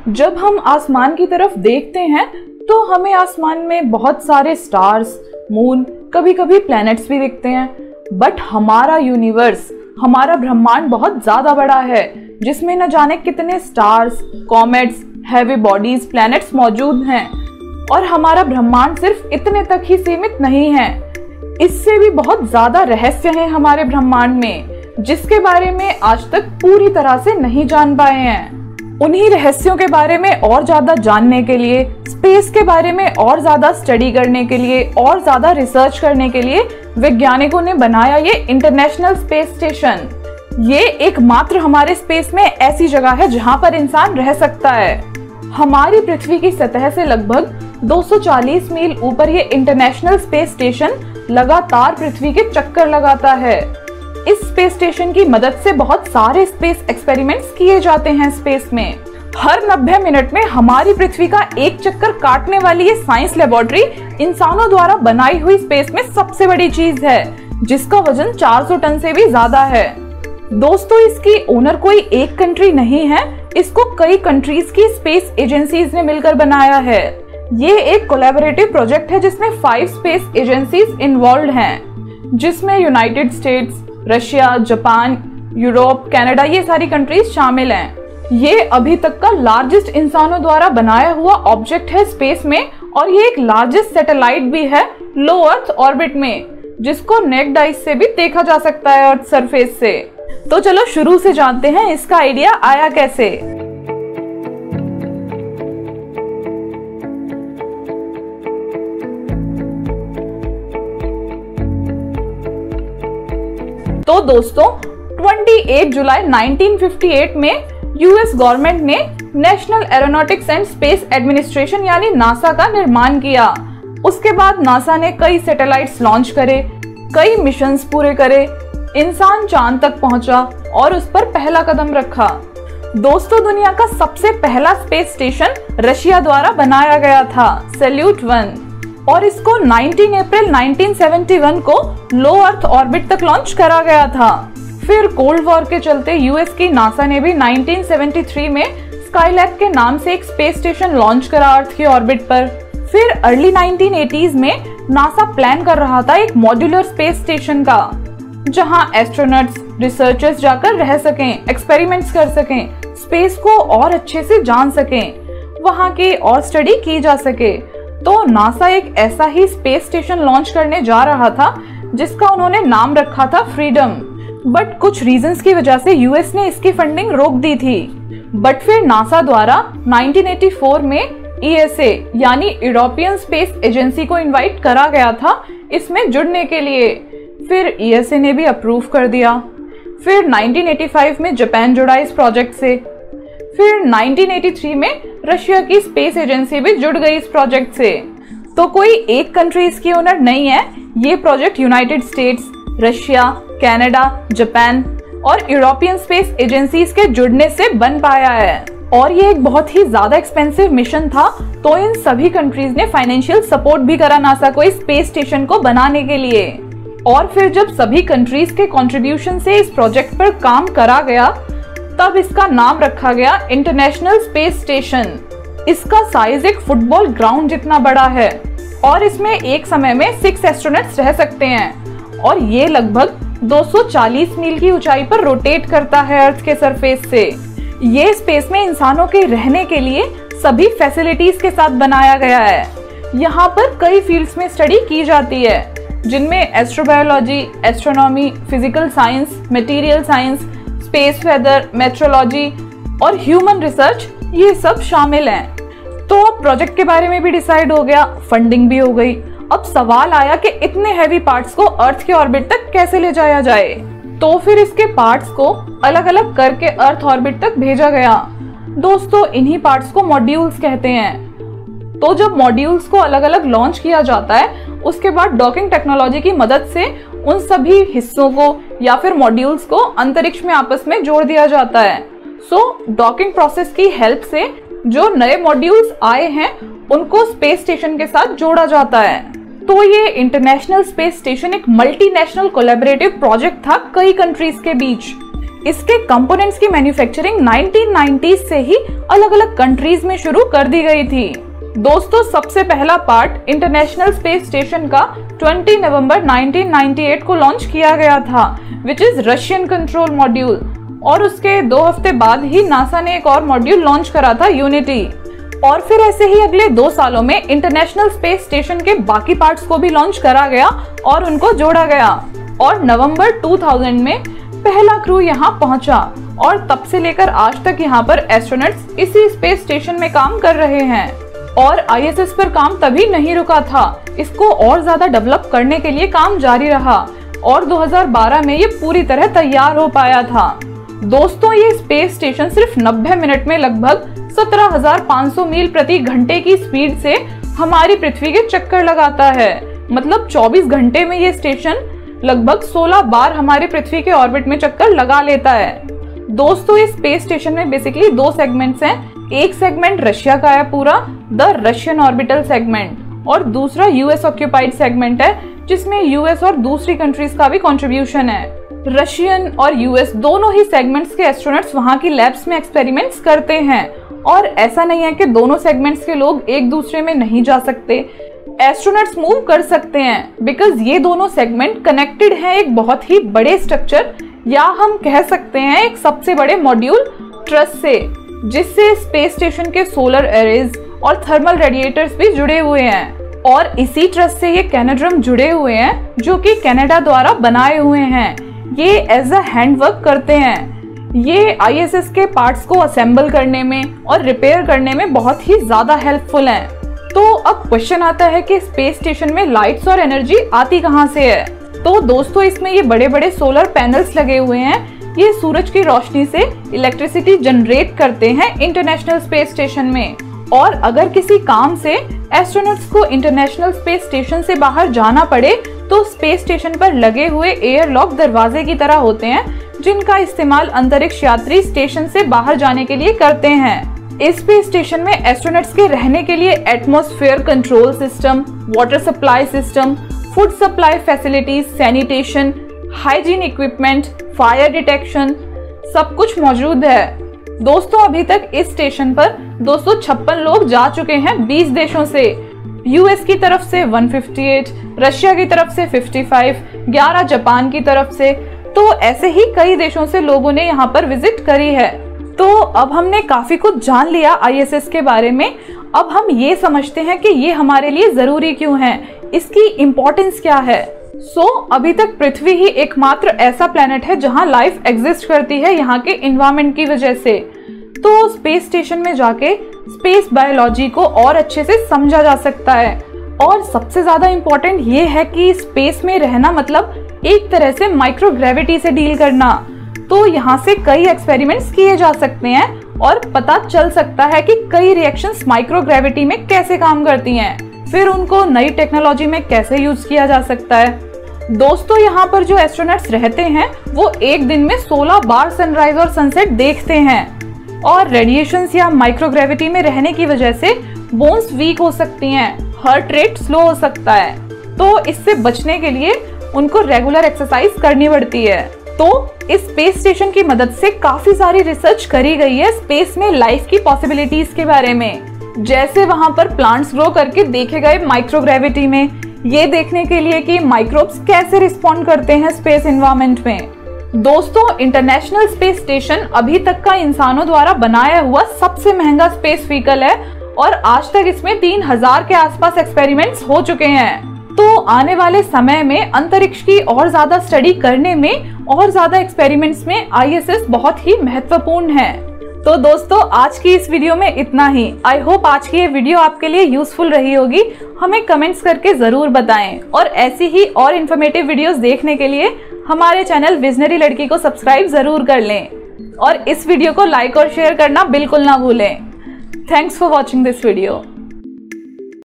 जब हम आसमान की तरफ देखते हैं तो हमें आसमान में बहुत सारे स्टार्स, मून, कभी कभी प्लैनेट्स भी दिखते हैं। बट हमारा यूनिवर्स, हमारा ब्रह्मांड बहुत ज्यादा बड़ा है, जिसमें न जाने कितने stars, comets, heavy bodies, planets मौजूद हैं। और हमारा ब्रह्मांड सिर्फ इतने तक ही सीमित नहीं है, इससे भी बहुत ज्यादा रहस्य हैं हमारे ब्रह्मांड में, जिसके बारे में आज तक पूरी तरह से नहीं जान पाए हैं। उन्हीं रहस्यों के बारे में और ज्यादा जानने के लिए, स्पेस के बारे में और ज्यादा स्टडी करने के लिए, और ज्यादा रिसर्च करने के लिए वैज्ञानिकों ने बनाया ये इंटरनेशनल स्पेस स्टेशन। ये एकमात्र हमारे स्पेस में ऐसी जगह है जहां पर इंसान रह सकता है। हमारी पृथ्वी की सतह से लगभग 240 मील ऊपर ये इंटरनेशनल स्पेस स्टेशन लगातार पृथ्वी के चक्कर लगाता है। इस स्पेस स्टेशन की मदद से बहुत सारे स्पेस एक्सपेरिमेंट्स किए जाते हैं स्पेस में। हर 90 मिनट में हमारी पृथ्वी का एक चक्कर काटने वाली ये साइंस लेबोरेटरी इंसानों द्वारा बनाई हुई स्पेस में सबसे बड़ी चीज है, जिसका वजन 400 टन से भी ज्यादा है। दोस्तों, इसकी ओनर कोई एक कंट्री नहीं है, इसको कई कंट्रीज की स्पेस एजेंसीज ने मिलकर बनाया है। ये एक कोलैबोरेटिव प्रोजेक्ट है जिसमें 5 स्पेस एजेंसीज इन्वॉल्व हैं, जिसमें United states, Russia, Japan, Europe, Canada, ये सारी कंट्रीज शामिल हैं। ये अभी तक का लार्जेस्ट इंसानों द्वारा बनाया हुआ ऑब्जेक्ट है स्पेस में, और ये एक लार्जेस्ट सैटेलाइट भी है लो अर्थ ऑर्बिट में, जिसको नेक्ड आइज से भी देखा जा सकता है अर्थ सरफेस से। तो चलो शुरू से जानते हैं इसका आइडिया आया कैसे। तो दोस्तों, 28 जुलाई 1958 में यूएस गवर्नमेंट ने national aeronautics and space administration यानी नासा का निर्माण किया। उसके बाद नासा ने कई सैटेलाइट्स लॉन्च करे, कई मिशंस पूरे करे, इंसान चांद तक पहुंचा और उस पर पहला कदम रखा। दोस्तों, दुनिया का सबसे पहला स्पेस स्टेशन रशिया द्वारा बनाया गया था, सैल्यूट 1, और इसको 19 अप्रैल 1971 को लो अर्थ ऑर्बिट तक लॉन्च करा गया था। फिर कोल्ड वॉर के चलते यूएस की नासा ने भी 1973 में स्काईलैब के नाम से एक स्पेस स्टेशन लॉन्च करा अर्थ की ऑर्बिट पर। फिर अर्ली 1980s में नासा प्लान कर रहा था एक मॉड्यूलर स्पेस स्टेशन का, जहां एस्ट्रोनॉट्स, रिसर्चर्स जाकर रह सकें, एक्सपेरिमेंट्स कर सकें, स्पेस को और अच्छे से जान सकें, वहां की और स्टडी की जा सके। तो नासा एक ऐसा ही स्पेस स्टेशन लॉन्च करने जा रहा था जिसका उन्होंने नाम रखा था फ्रीडम। बट कुछ रीजंस की वजह से यूएस ने इसकी फंडिंग रोक दी थी। बट फिर नासा द्वारा 1984 में ईएसए यानी यूरोपियन स्पेस एजेंसी को इनवाइट करा गया था इसमें जुड़ने के लिए। फिर ईएसए ने भी अप्रूव कर दिया। फिर 1985 में जापान जुड़ा इस प्रोजेक्ट से। फिर 1983 में रशिया की स्पेस एजेंसी भी जुड़ गई इस प्रोजेक्ट से। तो कोई एक कंट्री इसकी ओनर नहीं है, ये project United states, Russia, Canada, Japan और यूरोपियन स्पेस एजेंसीज के जुड़ने से बन पाया है। और ये एक बहुत ही ज्यादा एक्सपेंसिव मिशन था, तो इन सभी कंट्रीज ने फाइनेंशियल सपोर्ट भी करा नासा को इस स्पेस स्टेशन को बनाने के लिए। और फिर जब सभी कंट्रीज के कंट्रीब्यूशन से इस प्रोजेक्ट पर काम करा गया, तब इसका नाम रखा गया इंटरनेशनल स्पेस स्टेशन। इसका साइज एक फुटबॉल ग्राउंड जितना बड़ा है, और इसमें एक समय में 6 एस्ट्रोनॉट्स रह सकते हैं, और ये लगभग 240 मील की ऊंचाई पर रोटेट करता है अर्थ के सरफेस से। ये स्पेस में इंसानों के रहने के लिए सभी फैसिलिटीज के साथ बनाया गया है। यहाँ पर कई फील्ड्स में स्टडी की जाती है, जिनमें astrobiology, astronomy, physical science, material science, space weather, metrology और ह्यूमन रिसर्च, ये सब शामिल हैं। तो अब प्रोजेक्ट के बारे में भी डिसाइड हो गया, फंडिंग भी हो गई। अब सवाल आया कि इतने हैवी पार्ट्स को अर्थ के ऑर्बिट तक कैसे ले जाया जाए। तो फिर इसके पार्ट्स को अलग अलग करके अर्थ ऑर्बिट तक भेजा गया। दोस्तों, इन्हीं पार्ट्स को मॉड्यूल्स कहते हैं। तो जब मॉड्यूल्स को अलग अलग लॉन्च किया जाता है, उसके बाद डॉकिंग टेक्नोलॉजी की मदद से उन सभी हिस्सों को या फिर मॉड्यूल्स को अंतरिक्ष में आपस में जोड़ दिया जाता है। डॉकिंग प्रोसेस की हेल्प से जो नए मॉड्यूल्स आए हैं उनको स्पेस स्टेशन के साथ जोड़ा जाता है। तो ये इंटरनेशनल स्पेस स्टेशन एक मल्टीनेशनल कोलैबोरेटिव प्रोजेक्ट था कई कंट्रीज के बीच। इसके कंपोनेंट्स की मैन्युफैक्चरिंग 1990s से ही अलग अलग कंट्रीज में शुरू कर दी गई थी। दोस्तों, सबसे पहला पार्ट इंटरनेशनल स्पेस स्टेशन का 20 नवंबर 1998 को लॉन्च किया गया था, which is Russian control module. और उसके 2 हफ्ते बाद ही नासा ने एक और मॉड्यूल लॉन्च करा था, यूनिटी। और फिर ऐसे ही अगले 2 सालों में इंटरनेशनल स्पेस स्टेशन के बाकी पार्ट्स को भी लॉन्च करा गया और उनको जोड़ा गया। और नवंबर 2000 में पहला क्रू यहाँ पहुंचा और तब से लेकर आज तक यहाँ पर एस्ट्रोनॉट्स इसी स्पेस स्टेशन में काम कर रहे हैं। और ISS पर काम तभी नहीं रुका था, इसको और ज्यादा डेवलप करने के लिए काम जारी रहा और 2012 में ये पूरी तरह तैयार हो पाया था। दोस्तों, ये स्पेस स्टेशन सिर्फ 90 मिनट में लगभग 17,500 मील प्रति घंटे की स्पीड से हमारी पृथ्वी के चक्कर लगाता है। मतलब 24 घंटे में ये स्टेशन लगभग 16 बार हमारे पृथ्वी के ऑर्बिट में चक्कर लगा लेता है। दोस्तों, इस स्पेस स्टेशन में बेसिकली 2 सेगमेंट्स हैं। एक सेगमेंट रशिया का है पूरा, द रशियन ऑर्बिटल सेगमेंट, और दूसरा यूएस ऑक्यूपाइड सेगमेंट है, जिसमें यूएस और दूसरी कंट्रीज का भी कंट्रीब्यूशन है। रशियन और यूएस दोनों ही सेगमेंट्स के एस्ट्रोनॉट्स वहां की लैब्स में एक्सपेरिमेंट्स करते हैं। और ऐसा नहीं है कि दोनों सेगमेंट्स के लोग एक दूसरे में नहीं जा सकते, एस्ट्रोनॉट्स मूव कर सकते हैं, बिकॉज ये दोनों सेगमेंट कनेक्टेड हैं एक बहुत ही बड़े स्ट्रक्चर, या हम कह सकते हैं एक सबसे बड़े मॉड्यूल ट्रस से, जिससे स्पेस स्टेशन के सोलर एरेज और थर्मल रेडिएटर्स भी जुड़े हुए हैं। और इसी ट्रस से ये कैनेड्रम जुड़े हुए हैं, जो कि कनाडा द्वारा बनाए हुए हैं। ये एज अ हैंडवर्क करते हैं। ये ISS के पार्ट्स को असेंबल करने में और रिपेयर करने में बहुत ही ज्यादा हेल्पफुल हैं। तो अब क्वेश्चन आता है कि स्पेस स्टेशन में लाइट्स और एनर्जी आती कहाँ से है। तो दोस्तों, इसमें ये बड़े बड़े सोलर पैनल्स लगे हुए हैं। ये सूरज की रोशनी से इलेक्ट्रिसिटी जनरेट करते हैं इंटरनेशनल स्पेस स्टेशन में। और अगर किसी काम से एस्ट्रोनॉट्स को इंटरनेशनल स्पेस स्टेशन से बाहर जाना पड़े, तो स्पेस स्टेशन पर लगे हुए एयरलॉक दरवाजे की तरह होते हैं, जिनका इस्तेमाल अंतरिक्ष यात्री स्टेशन से बाहर जाने के लिए करते हैं। इस स्पेस स्टेशन में एस्ट्रोनॉट्स के रहने के लिए atmosphere control system, water supply system, food supply facilities, sanitation, hygiene equipment, fire detection, सब कुछ मौजूद है। दोस्तों, अभी तक इस स्टेशन पर 256 लोग जा चुके हैं 20 देशों से। यूएस की तरफ से 158, रशिया की तरफ से 55, 11 जापान की तरफ से। तो ऐसे ही कई देशों से लोगों ने यहाँ पर विजिट करी है। तो अब हमने काफी कुछ जान लिया ISS के बारे में। अब हम ये समझते हैं कि ये हमारे लिए जरूरी क्यों है, इसकी इम्पोर्टेंस क्या है। अभी तक पृथ्वी ही एकमात्र ऐसा प्लेनेट है जहाँ लाइफ एग्जिस्ट करती है यहाँ के एनवायरनमेंट की वजह से। तो स्पेस स्टेशन में जाके स्पेस बायोलॉजी को और अच्छे से समझा जा सकता है। और सबसे ज्यादा इम्पोर्टेंट ये है कि स्पेस में रहना मतलब एक तरह से माइक्रोग्रेविटी से डील करना। तो यहाँ से कई एक्सपेरिमेंट्स किए जा सकते हैं और पता चल सकता है कि कई रिएक्शंस माइक्रोग्रेविटी में कैसे काम करती हैं, फिर उनको नई टेक्नोलॉजी में कैसे यूज किया जा सकता है। दोस्तों, यहाँ पर जो एस्ट्रोनॉट्स रहते हैं वो एक दिन में 16 बार सनराइज और सनसेट देखते हैं। और रेडिएशंस या माइक्रोग्रेविटी में रहने की वजह से बोन्स वीक हो सकती हैं, हार्ट रेट स्लो हो सकता है। तो इससे बचने के लिए उनको रेगुलर एक्सरसाइज करनी पड़ती है। तो इस स्पेस स्टेशन की मदद से काफी सारी रिसर्च करी गई है स्पेस में लाइफ की पॉसिबिलिटीज के बारे में। जैसे वहां पर प्लांट्स ग्रो करके देखे गए माइक्रोग्रेविटी में, ये देखने के लिए कि माइक्रोब्स कैसे रिस्पॉन्ड करते हैं स्पेस एनवायरनमेंट में। दोस्तों, इंटरनेशनल स्पेस स्टेशन अभी तक का इंसानों द्वारा बनाया हुआ सबसे महंगा स्पेस व्हीकल है और आज तक इसमें 3000 के आसपास एक्सपेरिमेंट्स हो चुके हैं। तो आने वाले समय में अंतरिक्ष की और ज्यादा स्टडी करने में और ज्यादा एक्सपेरिमेंट्स में ISS बहुत ही महत्वपूर्ण है। तो दोस्तों, आज की इस वीडियो में इतना ही। आई होप आज की ये वीडियो आपके लिए यूजफुल रही होगी। हमें कमेंट्स करके जरूर बताएं और ऐसी ही और इन्फॉर्मेटिव वीडियोस देखने के लिए हमारे चैनल विजनरी लड़की को सब्सक्राइब जरूर कर लें और इस वीडियो को लाइक और शेयर करना बिल्कुल ना भूलें। Thanks for watching this video.